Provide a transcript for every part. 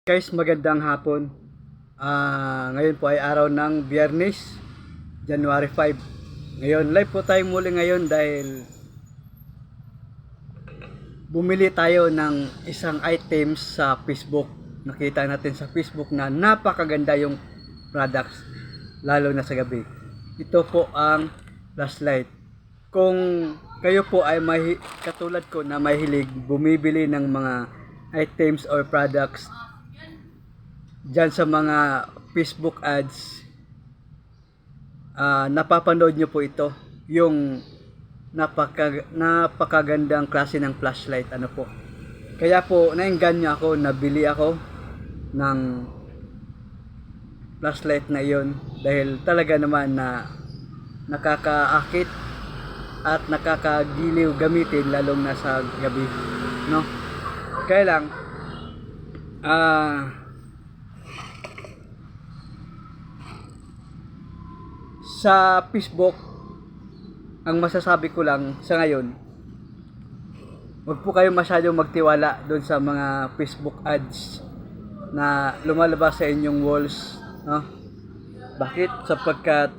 Guys, magandang hapon. Ngayon po ay araw ng Biyernes, January 5. Ngayon, live po tayo muli ngayon dahil bumili tayo ng isang items sa Facebook. Nakita natin sa Facebook na napakaganda yung products, lalo na sa gabi. Ito po ang flashlight. Kung kayo po ay katulad ko na mahilig bumibili ng mga items or products dyan sa mga Facebook ads, napapanood nyo po ito, yung napakagandang klase ng flashlight. Ano po, kaya po nainganyo ako, nabili ako ng flashlight na iyon dahil talaga naman na nakakaakit at nakakagiliw gamitin, lalong na sa gabi, no? Kaya lang sa Facebook, ang masasabi ko lang sa ngayon, huwag po kayo masyadong magtiwala doon sa mga Facebook ads na lumalabas sa inyong walls, no? Bakit? Sapagkat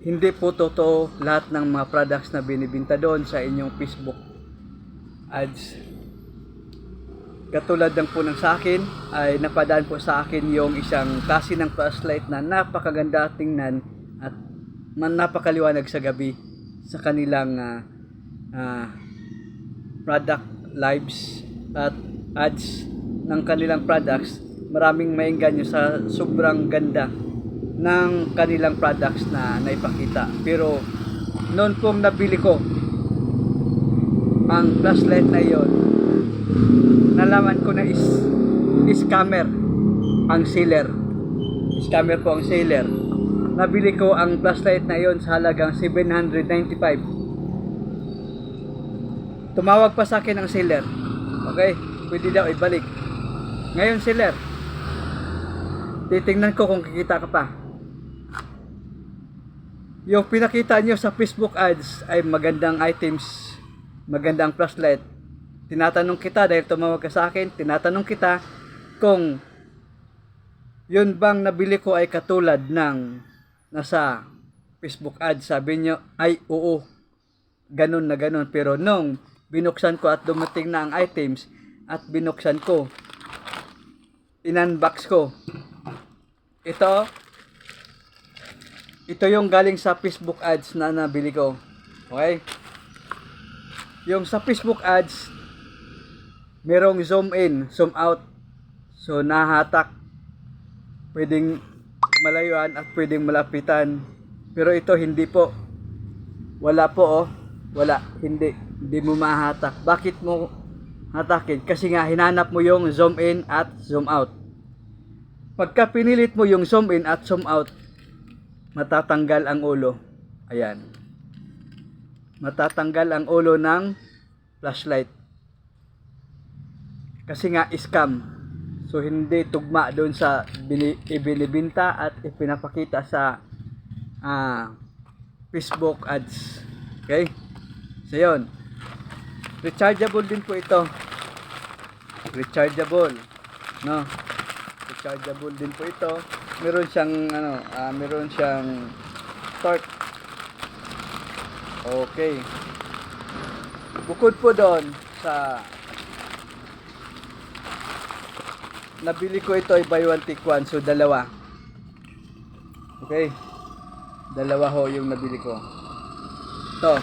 hindi po totoo lahat ng mga products na binibenta doon sa inyong Facebook ads. Katulad ng po ng sa akin, ay napadaan po sa akin yung isang klase ng flashlight na napakaganda tingnan at napakaliwanag sa gabi sa kanilang product lives at ads ng kanilang products. Maraming maengganyo sa sobrang ganda ng kanilang products na naipakita. Pero noon pong nabili ko ang flashlight na iyon, nalaman ko na scammer ang seller. Scammer po ang seller. Nabili ko ang flashlight na iyon sa halagang 795. Tumawag pa sa akin ang seller. Okay, pwede daw ibalik. Ngayon seller, titingnan ko kung kikita ka pa. Yung pinakita nyo sa Facebook ads ay magandang items, magandang flashlight. Tinatanong kita, dahil tumawag ka sa akin, tinatanong kita kung yun bang nabili ko ay katulad ng nasa Facebook ad. Sabi nyo ay oo, ganun na ganun. Pero nung binuksan ko at dumating na ang items at binuksan ko, in-unbox ko, ito yung galing sa Facebook ads na nabili ko. Okay, yung sa Facebook ads merong zoom in, zoom out, so nahatak, pwedeng malayuan at pwedeng malapitan. Pero ito hindi po, wala po, wala, hindi mo mahatak. Bakit mo hatakin? Kasi nga hinanap mo yung zoom in at zoom out. Pagka pinilit mo yung zoom in at zoom out, matatanggal ang ulo. Ayan, matatanggal ang ulo ng flashlight kasi nga scam. So hindi tugma doon sa ibinibenta at ipinapakita sa Facebook ads. Okay? So yun. Rechargeable din po ito. Rechargeable. No? Rechargeable din po ito. Meron siyang meron siyang torque. Okay. Bukod po doon sa nabili ko, ito ay buy one take one, so dalawa. Okay, dalawa ho yung nabili ko. Ito,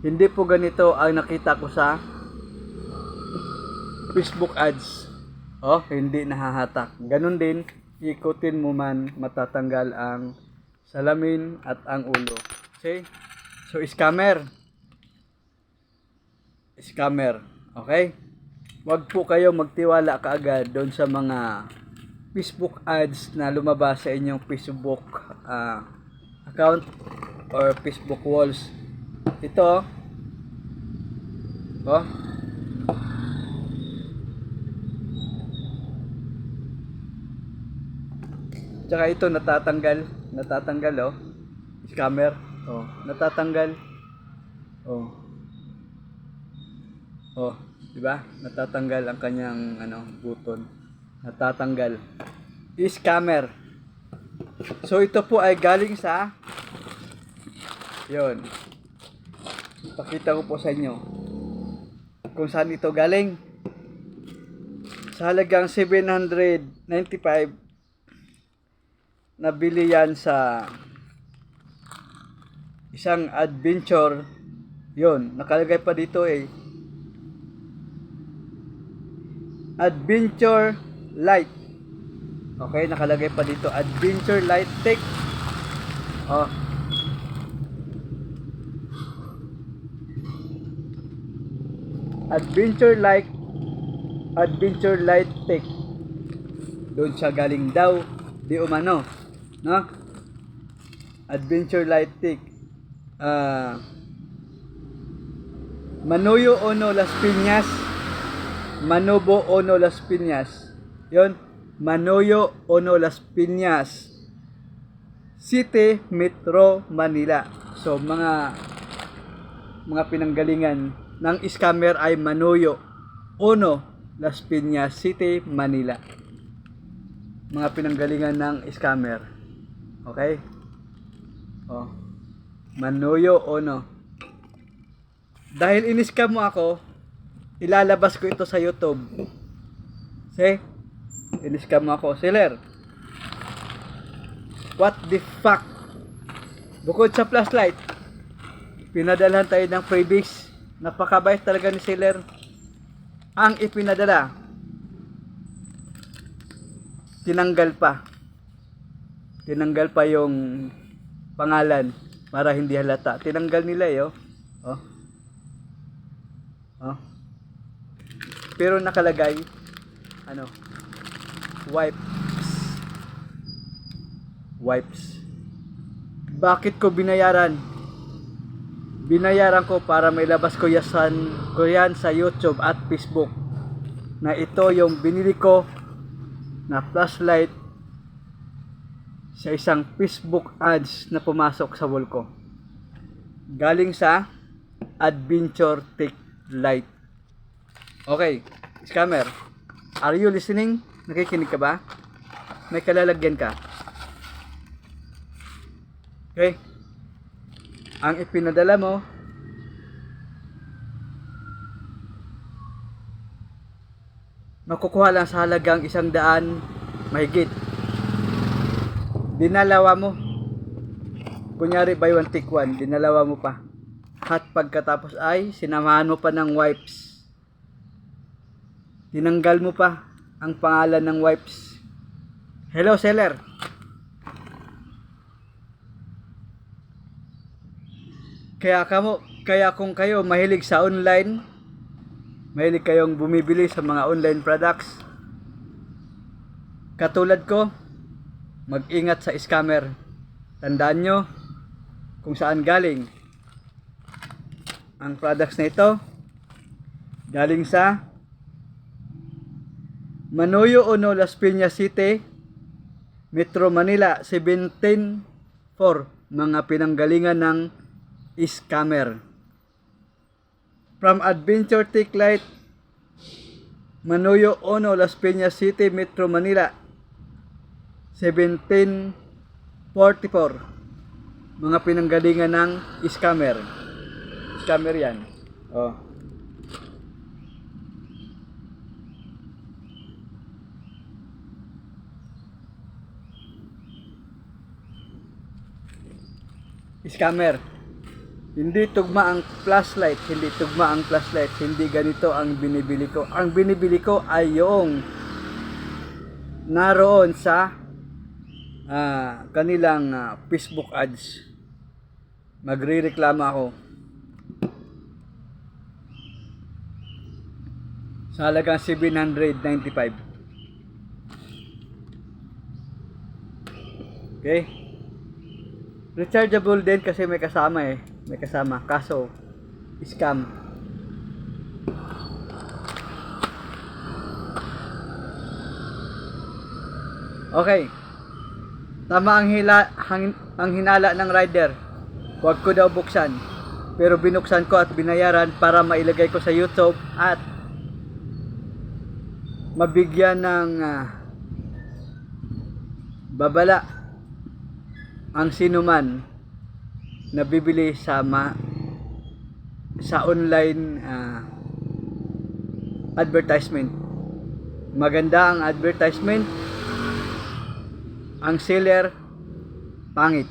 hindi po ganito ang nakita ko sa Facebook ads. Hindi nahahatak. Ganun din, ikutin mo man, matatanggal ang salamin at ang ulo. Okay, so scammer. Okay? Huwag po kayo magtiwala kaagad doon sa mga Facebook ads na lumabas sa inyong Facebook account or Facebook walls. Ito, tsaka ito natatanggal, scammer, natatanggal. Di ba? Natatanggal ang kanyang button. Natatanggal. Scammer. So ito po ay galing sa yon. Pakita ko po sa inyo kung saan ito galing. Sa halagang 795, nabili yan sa isang adventure. Yon, nakalagay pa dito Adventure Light. Okay, nakalagay pa dito Adventure Light Tech. Oh. Adventure Light Tech. Doon siya galing daw, di umano, no? Adventure Light Tech. Manoyo Ono Las Piñas. Manobo Ono Las Piñas. 'Yon, Manoyo Ono Las Piñas City, Metro Manila. So mga pinanggalingan ng scammer ay Manoyo Ono Las Piñas City, Manila. Mga pinanggalingan ng scammer. Okay? Oh. Manoyo Ono. Dahil in-scam mo ako, ilalabas ko ito sa YouTube. See? In-scam mo ako. Seller. What the fuck? Bukod sa flashlight, pinadalhan tayo ng freebies. Napakabait talaga ni seller. Ang ipinadala, tinanggal pa yung pangalan para hindi halata. Tinanggal nila oh. Pero nakalagay wipes. Bakit ko binayaran? Binayaran ko para mailabas ko yan sa YouTube at Facebook na ito yung binili ko na flashlight sa isang Facebook ads na pumasok sa wall ko. Galing sa Adventure Tech Light. Okay, scammer, are you listening? Nakikinig ka ba? May kalalagyan ka? Okay. Ang ipinadala mo, makukuha lang sa halagang 100 mahigit. Dinalawa mo. Kunyari buy one take one, dinalawa mo pa. At pagkatapos ay sinamahan mo pa ng wipes. Tinanggal mo pa ang pangalan ng wipes. Hello seller. Kaya kung kayo mahilig sa online, mahilig kayong bumibili sa mga online products, katulad ko, mag-ingat sa scammer. Tandaan nyo kung saan galing ang products na ito. Galing sa Manoyo Ono Las Piñas City, Metro Manila, 17-4. Mga pinanggalingan ng scammer. From Adventure Tech Light, Manoyo Ono Las Piñas City, Metro Manila, 1744. Mga pinanggalingan ng scammer. Scammer yan. Oh. Scammer. Hindi tugma ang flashlight, hindi ganito ang binibili ko. Ang binibili ko ay yung naroon sa kanilang Facebook ads. Magrereklamo ako. Sa halagang 795. Okay? Rechargeable din kasi may kasama May kasama. Kaso, scam. Okay. Tama ang hinala ng rider. Huwag ko daw buksan. Pero binuksan ko at binayaran para mailagay ko sa YouTube at mabigyan ng babala ang sinuman na bibili sa online advertisement. Maganda ang advertisement, ang seller pangit.